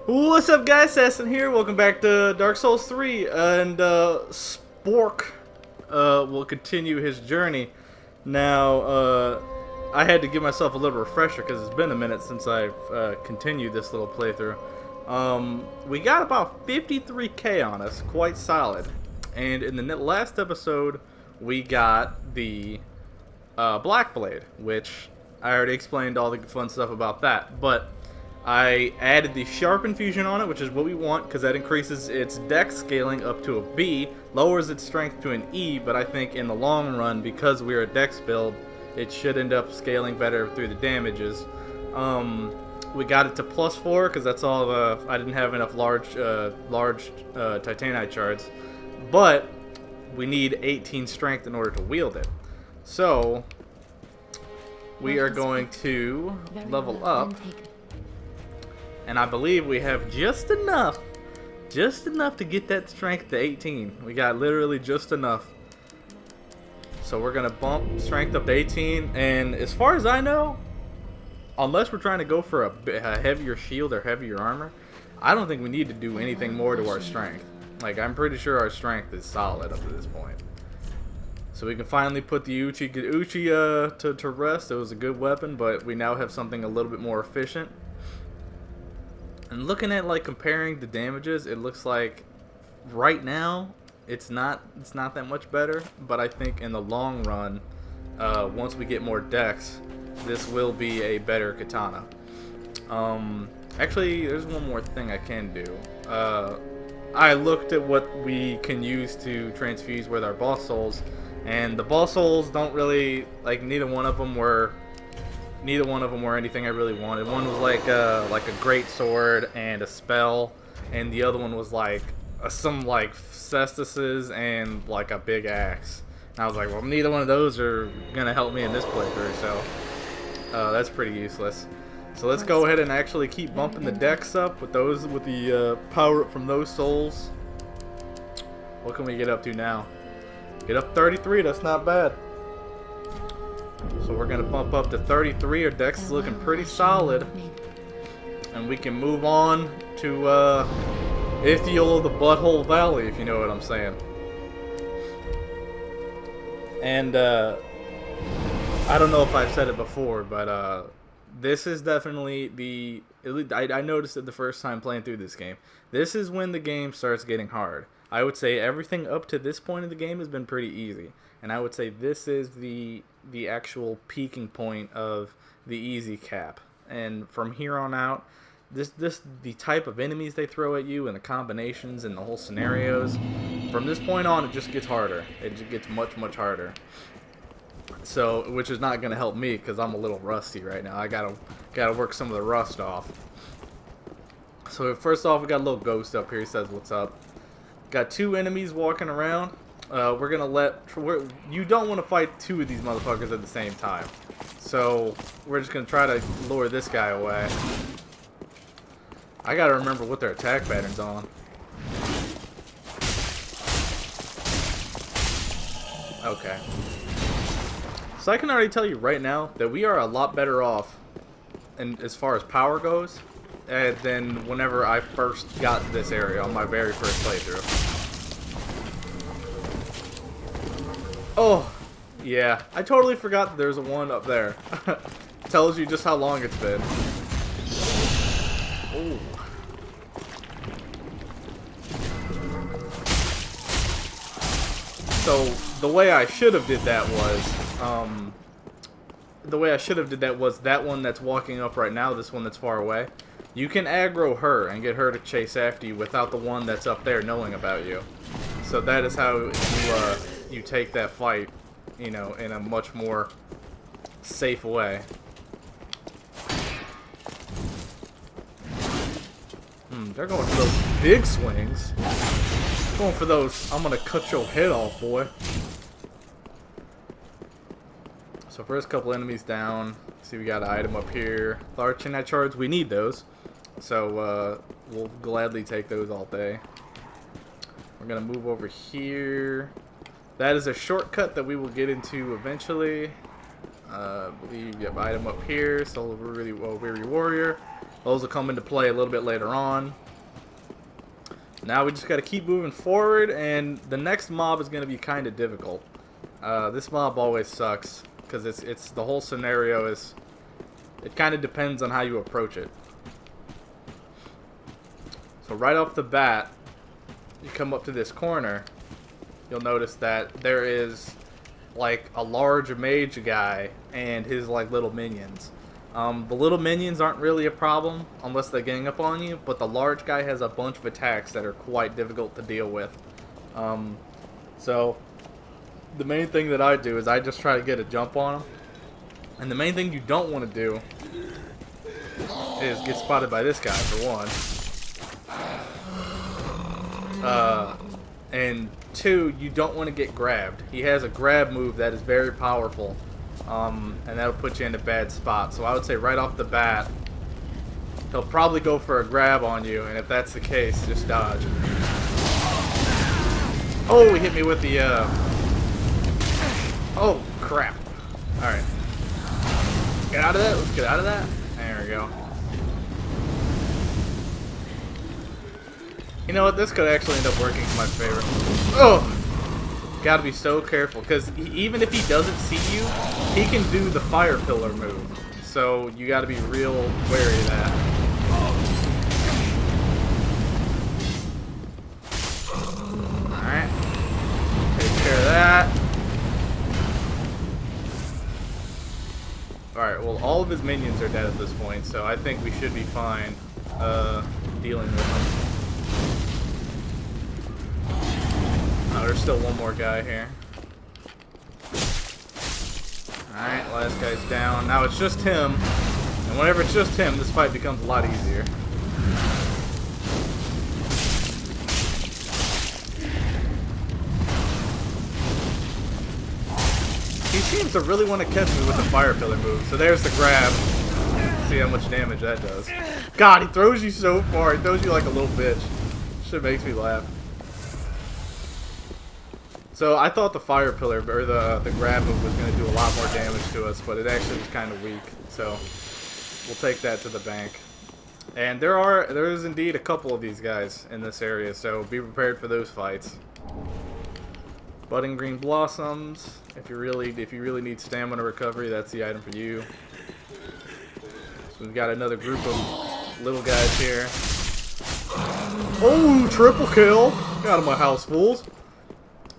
What's up, guys? Sasson here. Welcome back to Dark Souls 3, and Spork will continue his journey. Now, I had to give myself a little refresher because it's been a minute since I've continued this little playthrough. We got about 53k on us, quite solid. And in the last episode, we got the Black Blade, which I already explained all the fun stuff about that, but I added the Sharp Infusion on it, which is what we want, because that increases its dex scaling up to a B, lowers its strength to an E, but I think in the long run, because we're a dex build, it should end up scaling better through the damages. We got it to +4, because that's all I didn't have enough large Titanite shards, but we need 18 strength in order to wield it. So, we are going to level up. And I believe we have just enough to get that strength to 18. We got literally just enough. So we're gonna bump strength up to 18, and as far as I know, unless we're trying to go for a heavier shield or heavier armor, I don't think we need to do anything more to our strength. Like, I'm pretty sure our strength is solid up to this point. So we can finally put the Uchi to rest. It was a good weapon, but we now have something a little bit more efficient. And looking at, like, comparing the damages, it looks like right now it's not that much better, but I think in the long run, once we get more dex, this will be a better katana. Actually, there's one more thing I can do. I looked at what we can use to transfuse with our boss souls, and the boss souls don't really, like, neither one of them were anything I really wanted. One was like a great sword and a spell, and the other one was like some like cestises and like a big axe. And I was like, well, neither one of those are gonna help me in this playthrough, so that's pretty useless. So let's go ahead and actually keep bumping the dex up with the power up from those souls. What can we get up to now? Get up 33. That's not bad. So we're going to bump up to 33. Our dex is looking pretty solid. And we can move on to Ithiel of the Butthole Valley, if you know what I'm saying. And I don't know if I've said it before, but this is definitely I noticed it the first time playing through this game. This is when the game starts getting hard. I would say everything up to this point in the game has been pretty easy. And I would say this is the actual peaking point of the easy cap. And from here on out, the type of enemies they throw at you and the combinations and the whole scenarios, from this point on, it just gets harder. It just gets much, much harder. So, which is not going to help me because I'm a little rusty right now. I gotta work some of the rust off. So first off, we got a little ghost up here. He says, "What's up?" Got two enemies walking around. We're gonna you don't want to fight two of these motherfuckers at the same time. So we're just gonna try to lure this guy away. I gotta remember what their attack pattern's on. Okay. So I can already tell you right now that we are a lot better off, and as far as power goes, than whenever I first got to this area on my very first playthrough. Oh, yeah. I totally forgot that there's a one up there. Tells you just how long it's been. Oh. So, the way I should have did that was, that one that's walking up right now, this one that's far away. You can aggro her and get her to chase after you without the one that's up there knowing about you. So that is how you take that fight, you know, in a much more safe way. They're going for those big swings. Going for those, I'm gonna cut your head off, boy. So first couple enemies down. See, we got an item up here. Large Titanite shards, we need those. So we'll gladly take those all day. We're gonna move over here. That is a shortcut that we will get into eventually. I believe you have item up here. Soul of a Weary Warrior. Those will come into play a little bit later on. Now we just got to keep moving forward, and the next mob is going to be kind of difficult. This mob always sucks because it's the whole scenario is, it kind of depends on how you approach it. So right off the bat, you come up to this corner, you'll notice that there is like a large mage guy and his like little minions. The little minions aren't really a problem unless they gang up on you, but the large guy has a bunch of attacks that are quite difficult to deal with. So the main thing that I do is I just try to get a jump on him. And the main thing you don't want to do is get spotted by this guy, for one. And two, you don't want to get grabbed. He has a grab move that is very powerful. And that'll put you in a bad spot. So I would say right off the bat, he'll probably go for a grab on you, and if that's the case, just dodge. Oh, he hit me with the, oh, crap. Alright. Get out of that. Let's get out of that. There we go. You know what? This could actually end up working in my favor. Oh! Gotta be so careful, because even if he doesn't see you, he can do the fire pillar move. So you gotta be real wary of that. Alright. Take care of that. Alright, well, all of his minions are dead at this point, so I think we should be fine dealing with them. Oh, there's still one more guy here. Alright, last guy's down. Now it's just him. And whenever it's just him, this fight becomes a lot easier. He seems to really want to catch me with the fire pillar move. So there's the grab. See how much damage that does. God, he throws you so far. He throws you like a little bitch. Shit makes me laugh. So I thought the fire pillar, or the grab move, was going to do a lot more damage to us, but it actually was kind of weak. So we'll take that to the bank. And there is indeed a couple of these guys in this area, so be prepared for those fights. Budding green blossoms. If you really need stamina recovery, that's the item for you. So we've got another group of little guys here. Oh, triple kill! Get out of my house, fools.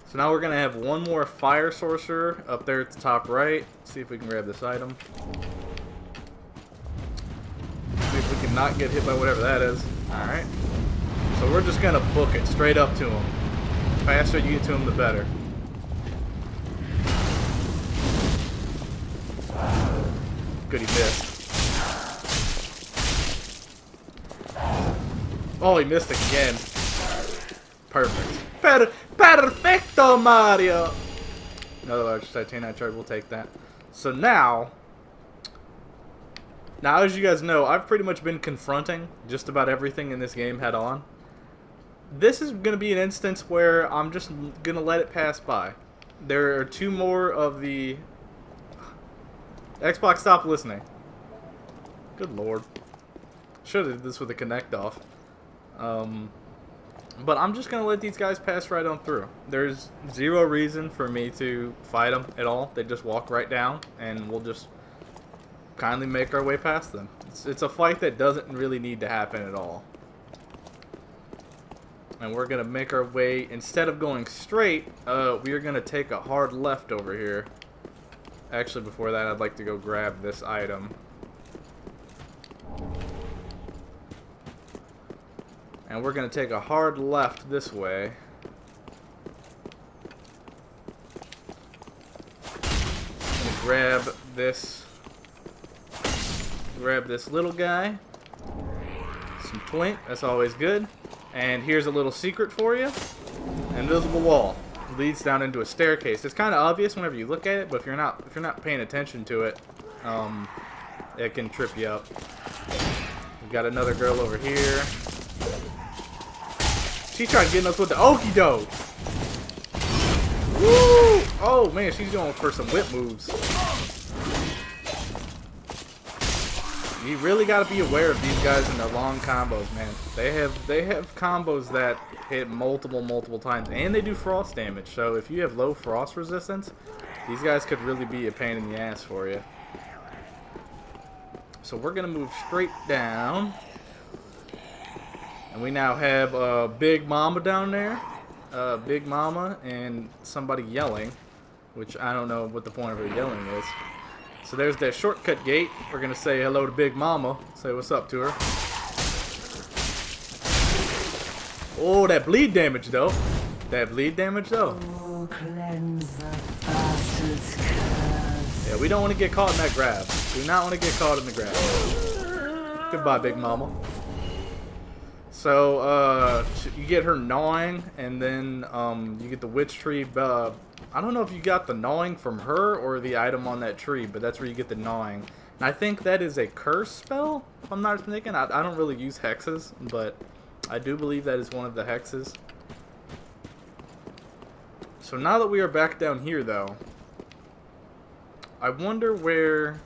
So now we're going to have one more fire sorcerer up there at the top right. See if we can grab this item. See if we can not get hit by whatever that is. Alright. So we're just going to book it straight up to him. The faster you get to him, the better. Good, he missed. Oh, he missed again. Perfect. Perfecto, Mario! Another large titanite shard, we'll take that. So now, as you guys know, I've pretty much been confronting just about everything in this game head on. This is going to be an instance where I'm just going to let it pass by. There are two more of the... Xbox, stop listening. Good lord. Should have did this with the Kinect off. But I'm just going to let these guys pass right on through. There's zero reason for me to fight them at all. They just walk right down, and we'll just kindly make our way past them. It's a fight that doesn't really need to happen at all. And we're going to make our way, instead of going straight, we are going to take a hard left over here. Actually, before that, I'd like to go grab this item. And we're going to take a hard left this way. I'm going to grab this little guy. Some twink, that's always good. And here's a little secret for you. Invisible wall. Leads down into a staircase. It's kind of obvious whenever you look at it, but if you're not paying attention to it, it can trip you up. We've got another girl over here. She tried getting us with the okie doke. Woo! Oh man, she's going for some whip moves. You really got to be aware of these guys and their long combos, man. They have combos that hit multiple times, and they do frost damage. So if you have low frost resistance, these guys could really be a pain in the ass for you. So we're gonna move straight down, and we now have Big Mama down there, Big Mama, and somebody yelling, which I don't know what the point of her yelling is. So there's that shortcut gate. We're gonna say hello to Big Mama. Say what's up to her. Oh, that bleed damage though. That bleed damage though. Oh, cleanse the bastard's curse. Yeah, we don't want to get caught in that grab. Do not want to get caught in the grab. Goodbye, Big Mama. So you get her gnawing, and then you get the witch tree. I don't know if you got the gnawing from her or the item on that tree, but that's where you get the gnawing. And I think that is a curse spell, if I'm not mistaken. I don't really use hexes, but I do believe that is one of the hexes. So now that we are back down here, though, I wonder where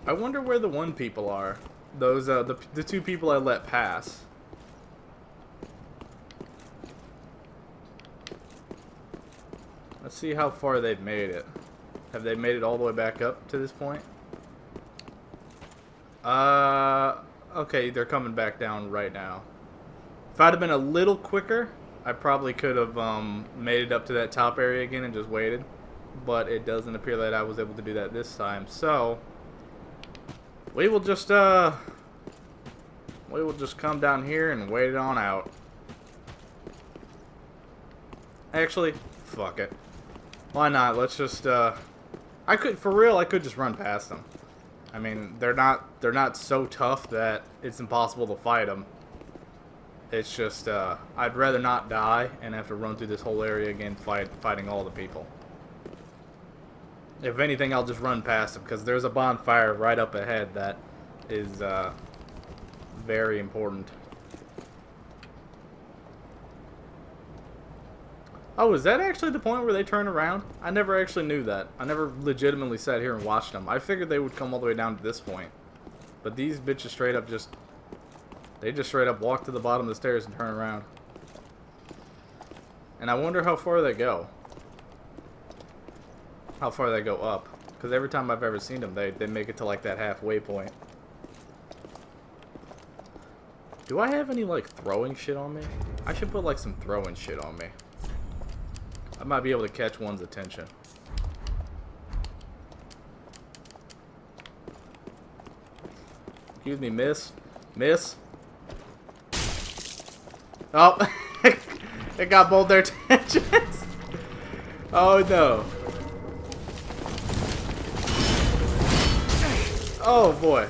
the one people are. Those the two people I let pass. Let's see how far they've made it. Have they made it all the way back up to this point? Okay, they're coming back down right now. If I'd have been a little quicker, I probably could have made it up to that top area again and just waited. But it doesn't appear that I was able to do that this time. So we will just come down here and wait it on out. Actually, fuck it. Why not? Let's just I could just run past them. I mean, they're not so tough that it's impossible to fight them. It's just I'd rather not die and have to run through this whole area again fighting all the people. If anything, I'll just run past them because there's a bonfire right up ahead that is very important. Oh, is that actually the point where they turn around? I never actually knew that. I never legitimately sat here and watched them. I figured they would come all the way down to this point. But these bitches straight up they just straight up walk to the bottom of the stairs and turn around. And I wonder how far they go. How far they go up. Because every time I've ever seen them, they make it to like that halfway point. Do I have any like throwing shit on me? I should put like some throwing shit on me. I might be able to catch one's attention. Excuse me, miss. Miss. Oh, it got both their attentions. Oh no. Oh boy.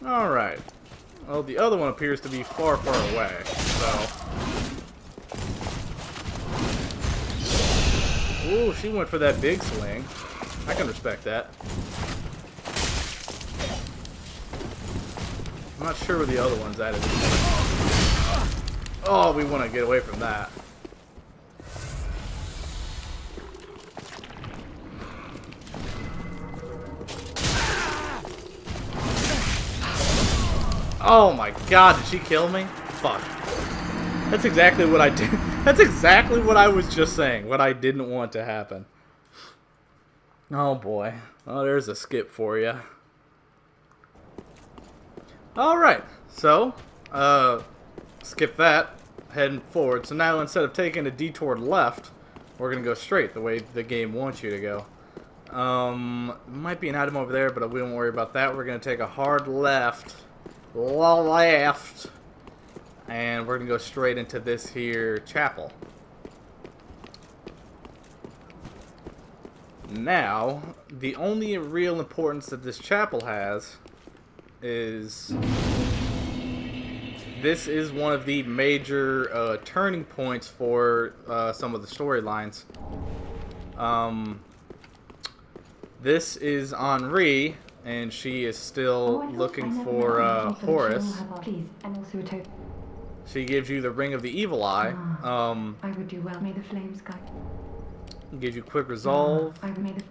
Alright. Well, the other one appears to be far away, so... Ooh, she went for that big swing. I can respect that. I'm not sure where the other one's at. Oh, we want to get away from that. Oh my god, did she kill me? Fuck. That's exactly what I did. That's exactly what I was just saying. What I didn't want to happen. Oh boy. Oh, there's a skip for you. Alright. So, skip that. Heading forward. So now instead of taking a detour left, we're going to go straight the way the game wants you to go. Might be an item over there, but we won't worry about that. We're going to take a hard left. And we're gonna go straight into this here chapel. Now, the only real importance that this chapel has is this is one of the major turning points for some of the storylines. This is Henri. And she is still looking for Horace. She gives you the Ring of the Evil Eye. I would do well. May the flames guide. Gives you quick resolve. I may the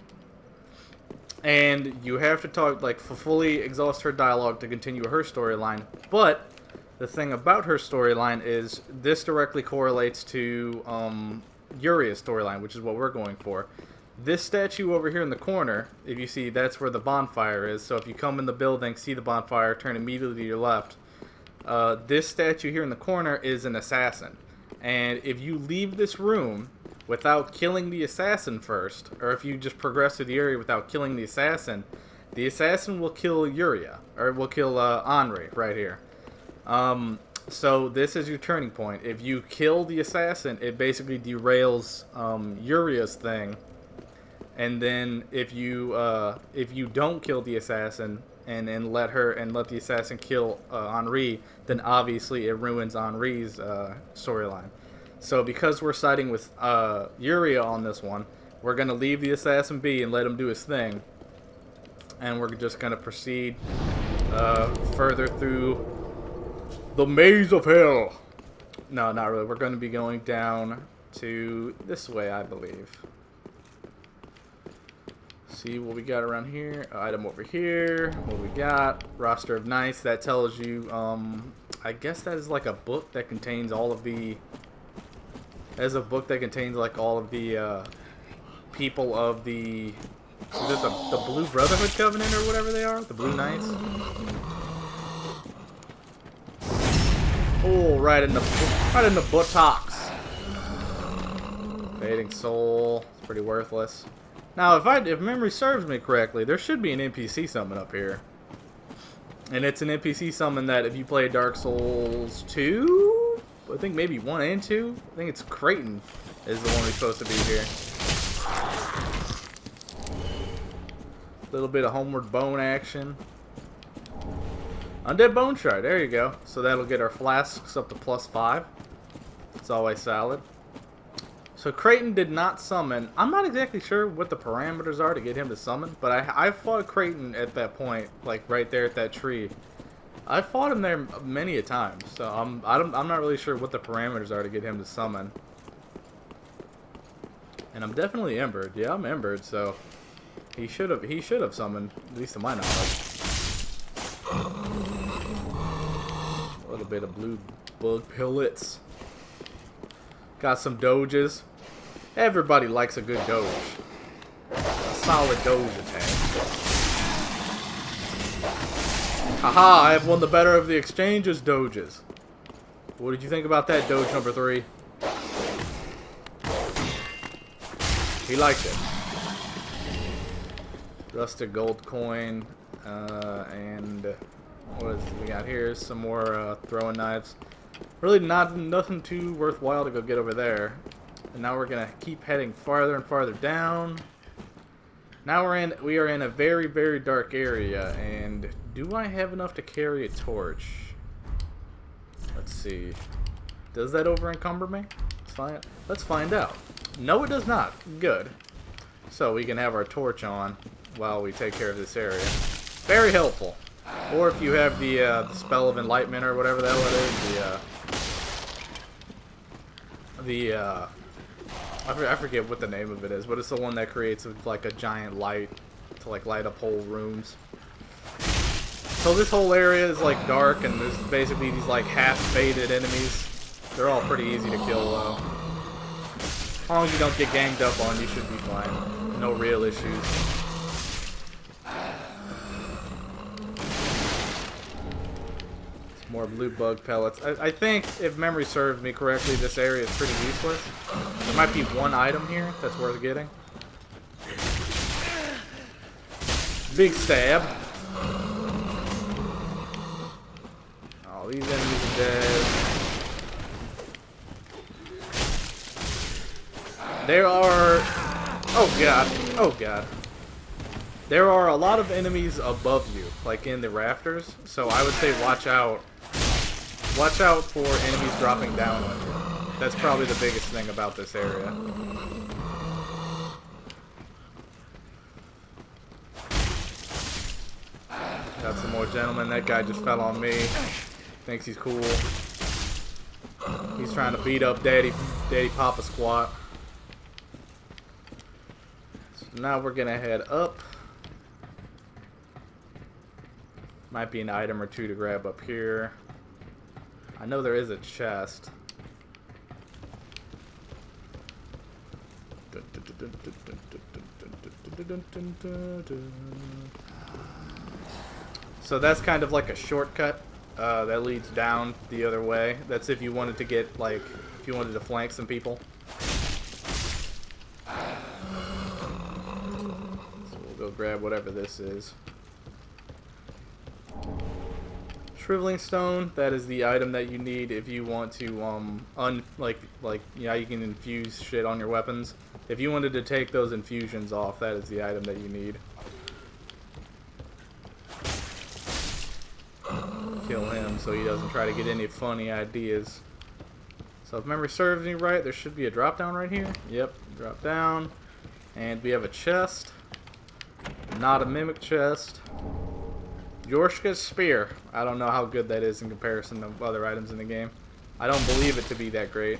And you have to talk, like, fully exhaust her dialogue to continue her storyline. But the thing about her storyline is this directly correlates to Uria's storyline, which is what we're going for. This statue over here in the corner, if you see, that's where the bonfire is. So if you come in the building, see the bonfire, turn immediately to your left. This statue here in the corner is an assassin. And if you leave this room without killing the assassin first, or if you just progress through the area without killing the assassin will kill Uria, or will kill Henri right here. So this is your turning point. If you kill the assassin, it basically derails Uria's thing. And then if you don't kill the assassin and let the assassin kill Henri, then obviously it ruins Henri's storyline. So because we're siding with Uria on this one, we're gonna leave the assassin be and let him do his thing, and we're just gonna proceed further through the maze of hell. No, not really. We're gonna be going down to this way, I believe. See what we got around here. Item over here. What we got? Roster of Knights. That tells you, I guess that is like a book that contains all of the... There's a book that contains like all of the people of the... Is it the Blue Brotherhood Covenant or whatever they are? The Blue Knights? Oh, right in the buttocks. Fading Soul. It's pretty worthless. Now, if memory serves me correctly, there should be an NPC summon up here. And it's an NPC summon that if you play Dark Souls 2, I think maybe 1 and 2, I think it's Creighton is the one who's supposed to be here. A little bit of Homeward Bone action. Undead Bone Shard, there you go. So that'll get our flasks up to +5. It's always solid. So Creighton did not summon. I'm not exactly sure what the parameters are to get him to summon, but I fought Creighton at that point, like right there at that tree. I fought him there many a time, so I'm not really sure what the parameters are to get him to summon. And I'm definitely embered. Yeah, I'm embered, so he should have summoned, at least to my knowledge. A little bit of blue bug pellets. Got some doges. Everybody likes a good doge. A solid doge attack. Haha, I have won the better of the exchanges doges. What did you think about that, doge number 3? He liked it. Rusted gold coin. And what is we got here? Some more throwing knives. Really nothing too worthwhile to go get over there. And now we're gonna keep heading farther and farther down. Now we are in a very, very dark area, and do I have enough to carry a torch? Let's see. Does that over encumber me? Let's find out. No, it does not. Good. So we can have our torch on while we take care of this area. Very helpful. Or if you have the spell of enlightenment or whatever the hell it is, I forget what the name of it is, but it's the one that creates like a giant light to like light up whole rooms. So this whole area is like dark, and there's basically these like half-faded enemies. They're all pretty easy to kill though. As long as you don't get ganged up on, you should be fine. No real issues. More blue bug pellets. I think, if memory serves me correctly, this area is pretty useless. There might be one item here that's worth getting. Big stab. Oh, these enemies are dead. There are... Oh god. Oh god. There are a lot of enemies above you, like in the rafters, so I would say watch out. Watch out for enemies dropping down on you. That's probably the biggest thing about this area. Got some more gentlemen. That guy just fell on me. Thinks he's cool. He's trying to beat up Daddy Papa Squat. So now we're gonna head up. Might be an item or two to grab up here. I know there is a chest. So that's kind of like a shortcut that leads down the other way. That's if you wanted to get, like, if you wanted to flank some people. So we'll go grab whatever this is. Shriveling stone, that is the item that you need if you want to you can infuse shit on your weapons. If you wanted to take those infusions off, that is the item that you need. Kill him so he doesn't try to get any funny ideas. So if memory serves me right, there should be a drop down right here. Yep, drop down. And we have a chest. Not a mimic chest. Yorshka's spear. I don't know how good that is in comparison to other items in the game. I don't believe it to be that great.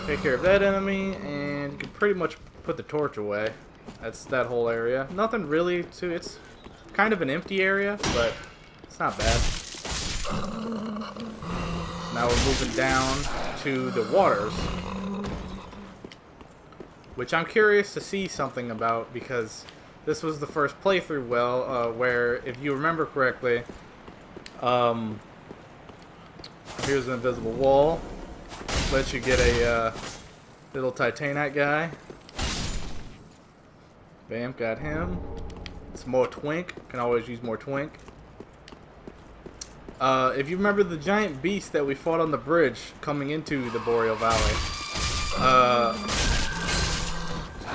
Take care of that enemy, and you can pretty much put the torch away. That's that whole area. Nothing really to... It's kind of an empty area, but it's not bad. Now we're moving down to the waters, which I'm curious to see something about, because this was the first playthrough, where, if you remember correctly, here's an invisible wall. Lets you get a little Titanite guy. Bam, got him. It's more twink. Can always use more twink. If you remember the giant beast that we fought on the bridge coming into the Boreal Valley,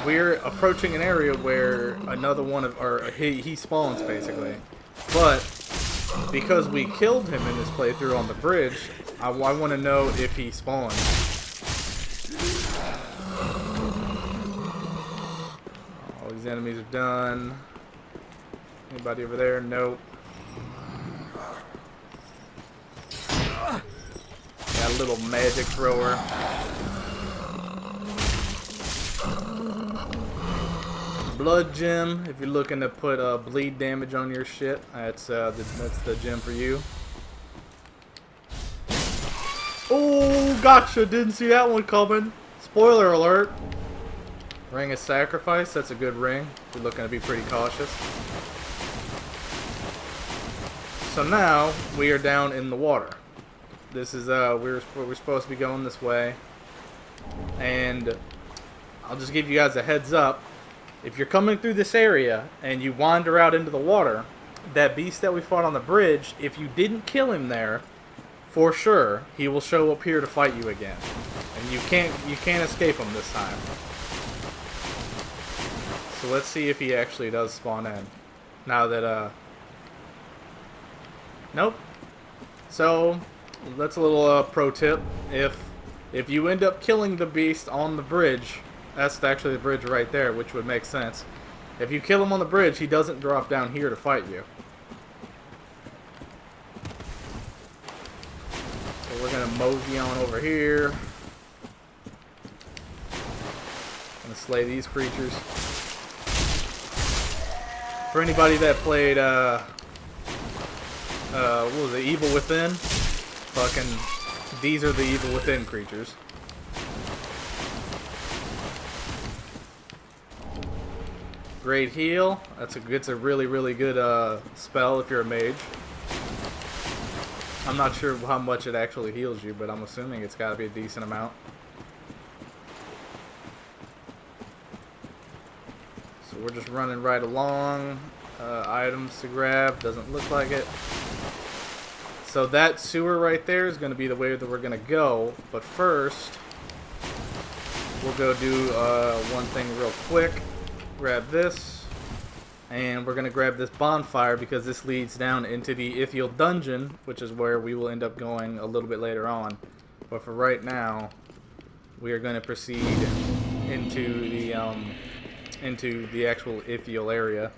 we're approaching an area where another one of, or he spawns basically. But because we killed him in this playthrough on the bridge, I want to know if he spawned. All these enemies are done. Anybody over there? Nope. Got a little magic thrower. Blood gem. If you're looking to put bleed damage on your shit, that's the gem for you. Oh, gotcha! Didn't see that one coming. Spoiler alert. Ring of Sacrifice. That's a good ring. You're looking to be pretty cautious. So now we are down in the water. This is we're supposed to be going this way, and I'll just give you guys a heads up. If you're coming through this area and you wander out into the water, that beast that we fought on the bridge, if you didn't kill him there, for sure he will show up here to fight you again, and you can't escape him this time. So let's see if he actually does spawn in. Now that nope. So that's a little pro tip. If you end up killing the beast on the bridge, that's actually the bridge right there, which would make sense. If you kill him on the bridge, he doesn't drop down here to fight you. So we're gonna mosey on over here. Gonna slay these creatures. For anybody that played what was it, Evil Within? Fucking, these are the Evil Within creatures. Great heal. It's a really, really good spell if you're a mage. I'm not sure how much it actually heals you, but I'm assuming it's gotta be a decent amount. So we're just running right along. Items to grab. Doesn't look like it. So that sewer right there is going to be the way that we're going to go. But first, we'll go do one thing real quick. Grab this. And we're going to grab this bonfire because this leads down into the Ithiel dungeon, which is where we will end up going a little bit later on. But for right now, we are going to proceed into the actual Ithiel area.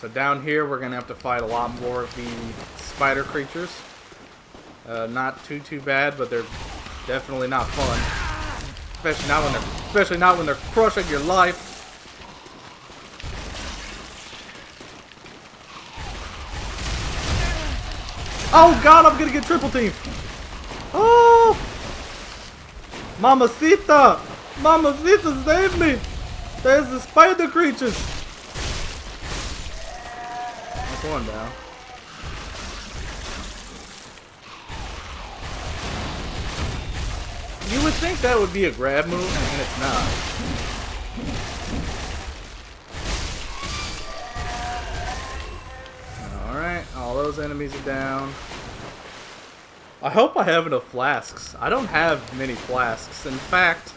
So down here, we're gonna have to fight a lot more of the spider creatures. Not too bad, but they're definitely not fun. Especially not when they're crushing your life. Oh God, I'm gonna get triple teamed. Oh, Mamacita, Mamacita, save me! There's the spider creatures. That's one down. You would think that would be a grab move, and it's not. Alright, all those enemies are down. I hope I have enough flasks. I don't have many flasks. In fact,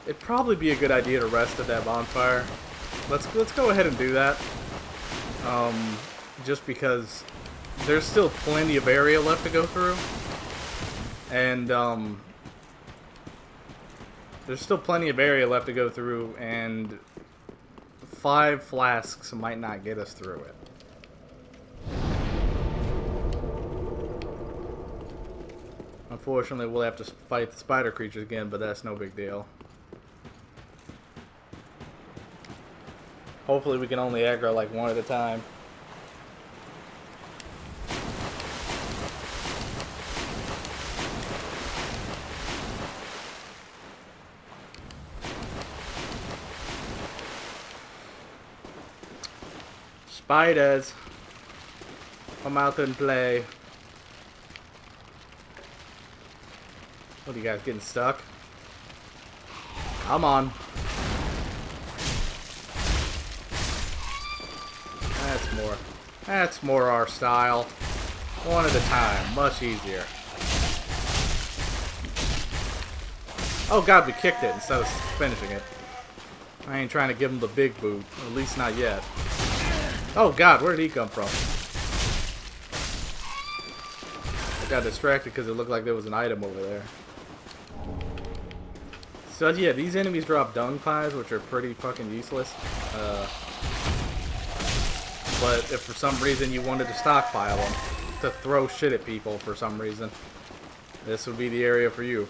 it'd probably be a good idea to rest at that bonfire. Let's go ahead and do that. Just because there's still plenty of area left to go through. And, there's still plenty of area left to go through, and 5 flasks might not get us through it. Unfortunately, we'll have to fight the spider creatures again, but that's no big deal. Hopefully we can only aggro like one at a time. Spiders, come out and play. What are you guys getting stuck? Come on. That's more our style. One at a time, much easier. Oh God, we kicked it instead of finishing it. I ain't trying to give him the big boot, at least not yet. Oh God, where did he come from? I got distracted because it looked like there was an item over there. So yeah, these enemies drop dung pies, which are pretty fucking useless. But if for some reason you wanted to stockpile them, to throw shit at people for some reason, this would be the area for you.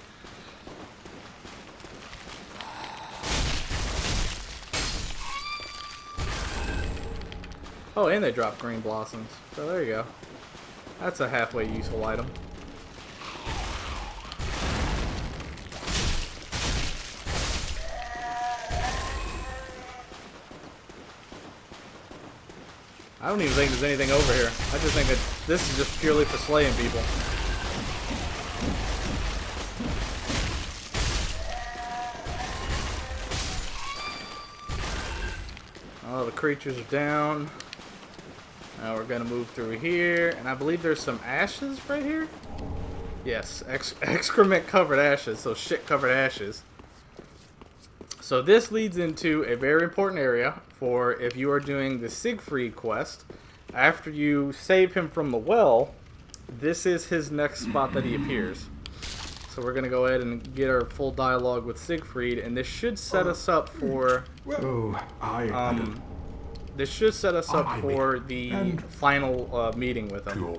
Oh, and they drop green blossoms. So there you go. That's a halfway useful item. I don't even think there's anything over here. I just think that this is just purely for slaying people. Oh, the creatures are down. Now we're gonna move through here, and I believe there's some ashes right here. Yes, excrement covered ashes, so shit covered ashes. So this leads into a very important area for if you are doing the Siegfried quest. After you save him from the well, this is his next spot that he appears. So we're gonna go ahead and get our full dialogue with Siegfried, and this should set us up for this should set us up for the final meeting with him.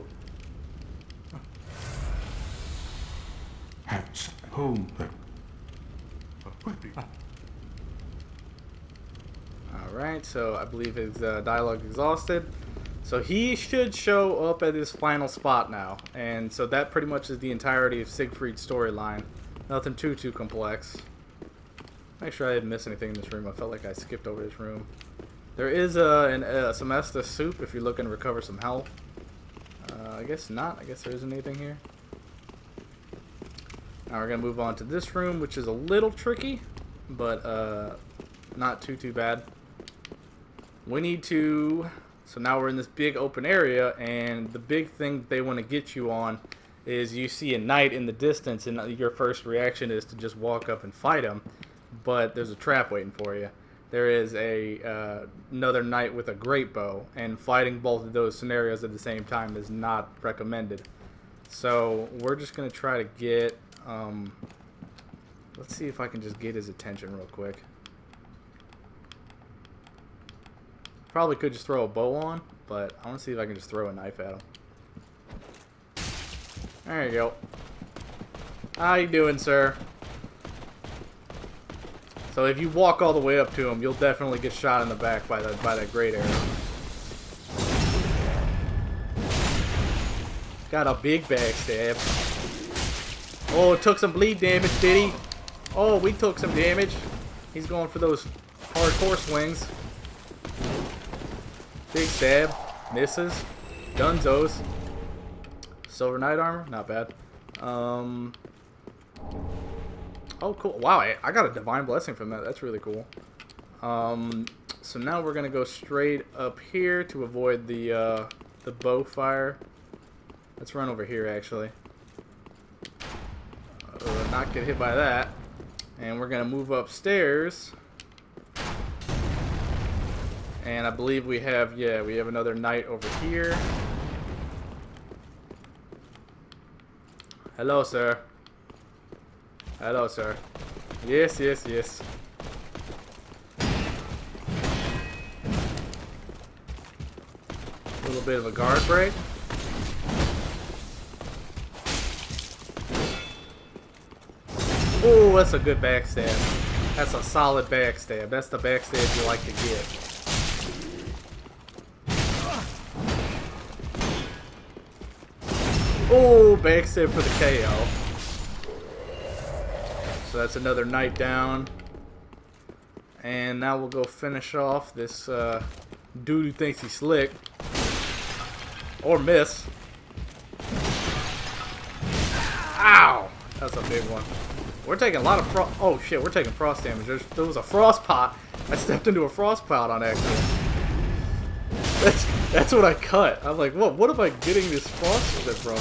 Home. Alright, so I believe his dialogue exhausted. So he should show up at his final spot now. And so that pretty much is the entirety of Siegfried's storyline. Nothing too complex. Make sure I didn't miss anything in this room. I felt like I skipped over this room. There is some Estus soup if you're looking to recover some health. I guess not. I guess there isn't anything here. Now we're going to move on to this room, which is a little tricky, but not too bad. We need to... So now we're in this big open area, and the big thing they want to get you on is you see a knight in the distance, and your first reaction is to just walk up and fight him. But there's a trap waiting for you. There is another knight with a great bow, and fighting both of those scenarios at the same time is not recommended. So we're just going to try to get... let's see if I can just get his attention real quick. Probably could just throw a bow on, but I want to see if I can just throw a knife at him. There you go. How you doing, sir? So if you walk all the way up to him, you'll definitely get shot in the back by that great arrow. Got a big backstab. Oh, took some bleed damage, did he? Oh, we took some damage. He's going for those hardcore swings. Big stab. Misses. Dunzos. Silver Knight armor. Not bad. Oh, cool. Wow, I got a Divine Blessing from that. That's really cool. So now we're going to go straight up here to avoid the bow fire. Let's run over here, actually. Not get hit by that. And we're going to move upstairs. And I believe we have, yeah, we have another knight over here. Hello, sir. Hello, sir. Yes, yes, yes. A little bit of a guard break. Oh, that's a good backstab. That's a solid backstab. That's the backstab you like to get. Oh, backstab for the KO. So that's another knight down. And now we'll go finish off this dude who thinks he's slick. Or miss. Ow! That's a big one. We're taking a lot of frost. Oh shit, we're taking frost damage. There was a frost pot. I stepped into a frost pot on accident. That's what I cut. I'm like, what am I getting this frost from?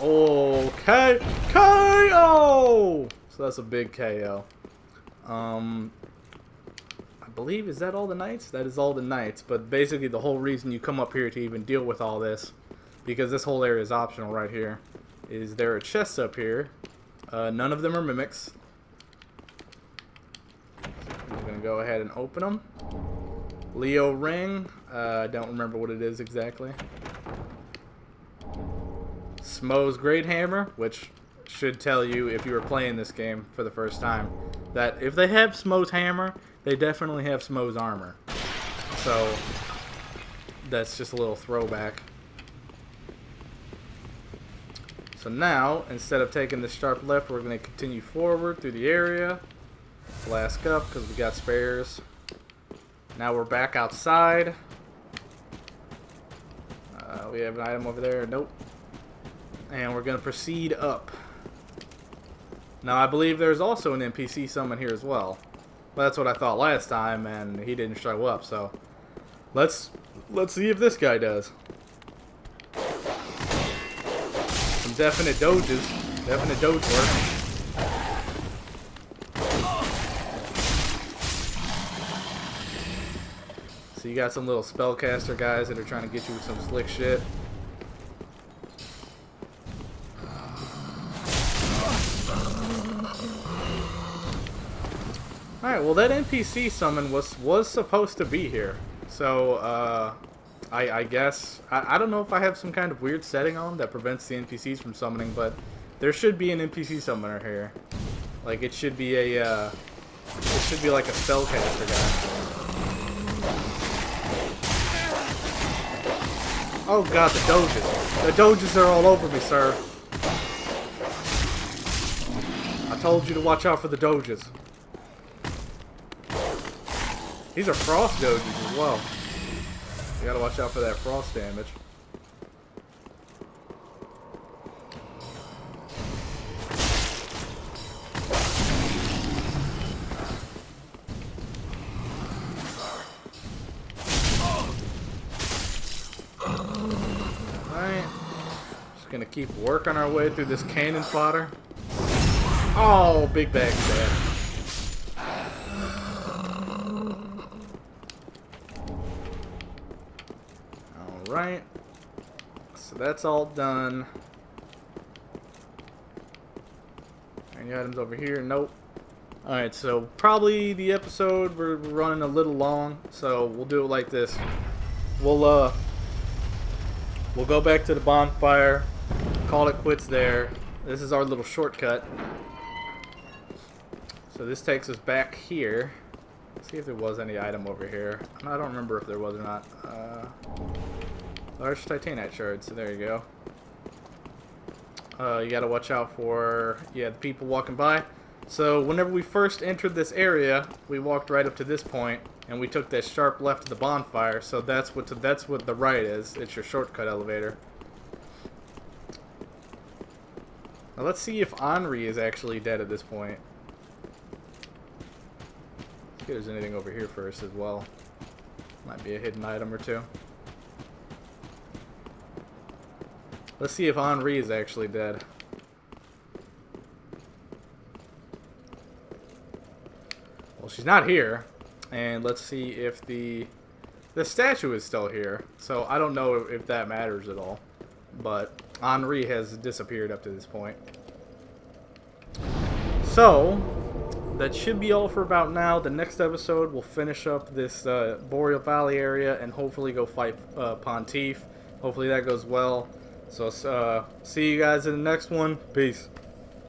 Okay, KO. So that's a big KO. I believe, is that all the knights? That is all the knights. But basically, the whole reason you come up here to even deal with all this, because this whole area is optional right here, is there are chests up here. None of them are mimics. I'm gonna go ahead and open them. Leo ring. I don't remember what it is exactly. Smo's great hammer, which should tell you if you were playing this game for the first time that if they have Smo's hammer, they definitely have Smo's armor. So that's just a little throwback. So now, instead of taking the sharp left, we're going to continue forward through the area. Flask up because we got spares. Now we're back outside. We have an item over there. Nope. And we're going to proceed up. Now I believe there's also an NPC summon here as well. Well, that's what I thought last time, and he didn't show up. So let's see if this guy does. Some definite doges. Definite doge work. So you got some little spellcaster guys that are trying to get you with some slick shit. Alright, well that NPC summon was supposed to be here. So, I guess, I don't know if I have some kind of weird setting on that prevents the NPCs from summoning, but there should be an NPC summoner here. Like, it should be a, it should be like a spellcaster guy. Oh god, the doges. The doges are all over me, sir. I told you to watch out for the doges. These are frost doges as well. You gotta watch out for that frost damage. Alright. Just gonna keep working our way through this cannon fodder. Oh, big backstab. Alright, so that's all done. Any items over here? Nope. Alright, so probably the episode, we're running a little long, so we'll do it like this. We'll go back to the bonfire, call it quits there. This is our little shortcut. So this takes us back here. Let's see if there was any item over here. I don't remember if there was or not. Large titanite shards, so there you go. You gotta watch out for, the people walking by. So whenever we first entered this area, we walked right up to this point, and we took that sharp left to the bonfire. So that's what the right is. It's your shortcut elevator. Now let's see if Henri is actually dead at this point. Let's see if there's anything over here first as well. Might be a hidden item or two. Let's see if Henri is actually dead. Well, she's not here. And let's see if the statue is still here. So I don't know if that matters at all. But Henri has disappeared up to this point. So that should be all for about now. The next episode we'll finish up this Boreal Valley area and hopefully go fight Pontiff. Hopefully that goes well. So see you guys in the next one. Peace.